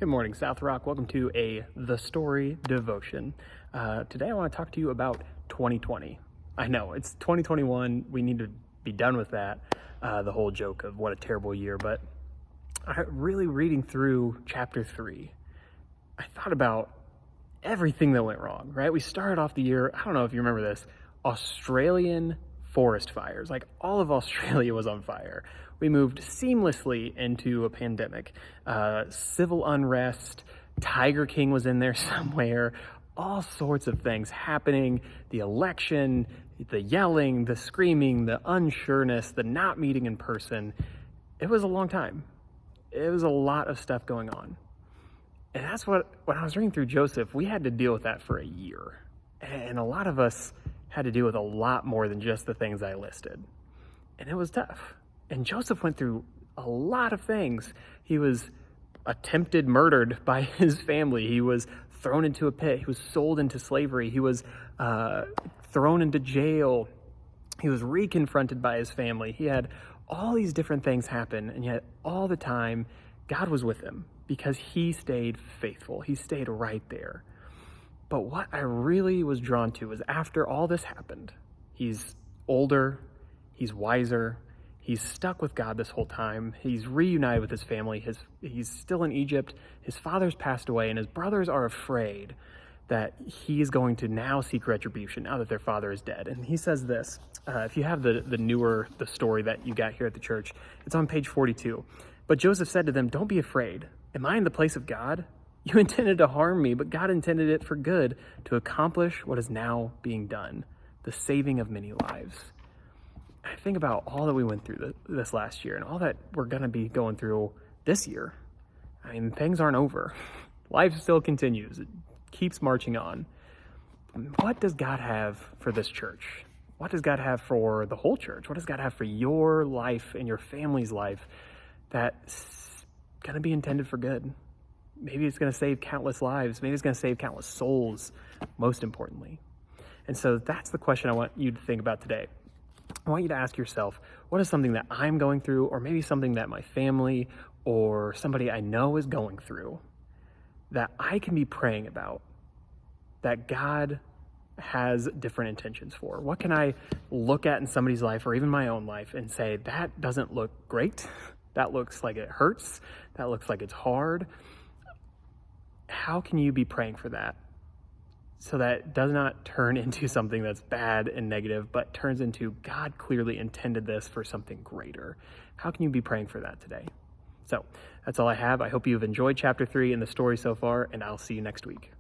Good morning, South Rock. Welcome to The Story devotion. Today I want to talk to you about 2020. I know, it's 2021. We need to be done with that, the whole joke of what a terrible year. But really reading through chapter 3, I thought about everything that went wrong, right? We started off the year, I don't know if you remember this, Australian forest fires. Like all of Australia was on fire. We moved seamlessly into a pandemic. Civil unrest, Tiger King was in there somewhere, all sorts of things happening. The election, the yelling, the screaming, the unsureness, the not meeting in person. It was a long time. It was a lot of stuff going on. And that's when I was reading through Joseph, we had to deal with that for a year. And a lot of us had to deal with a lot more than just the things I listed. And it was tough. And Joseph went through a lot of things. He was attempted murdered by his family. He was thrown into a pit. He was sold into slavery. He was thrown into jail. He was reconfronted by his family. He had all these different things happen, and yet all the time, God was with him because he stayed faithful. He stayed right there. But what I really was drawn to was after all this happened, he's older, he's wiser, he's stuck with God this whole time, he's reunited with his family, he's still in Egypt, his father's passed away, and his brothers are afraid that he is going to now seek retribution now that their father is dead. And he says this, if you have the story that you got here at the church, it's on page 42. But Joseph said to them, "Don't be afraid. Am I in the place of God? You intended to harm me, but God intended it for good to accomplish what is now being done, the saving of many lives." I think about all that we went through this last year and all that we're going to be going through this year. I mean, things aren't over. Life still continues. It keeps marching on. What does God have for this church? What does God have for the whole church? What does God have for your life and your family's life that's going to be intended for good? Maybe it's going to save countless lives. Maybe it's going to save countless souls, most importantly. And so that's the question I want you to think about today. I want you to ask yourself, what is something that I'm going through, or maybe something that my family or somebody I know is going through, that I can be praying about, that God has different intentions for? What can I look at in somebody's life or even my own life and say, that doesn't look great, that looks like it hurts, that looks like it's hard? How can you be praying for that so that it does not turn into something that's bad and negative, but turns into God clearly intended this for something greater? How can you be praying for that today? So that's all I have. I hope you've enjoyed chapter 3 and the story so far, and I'll see you next week.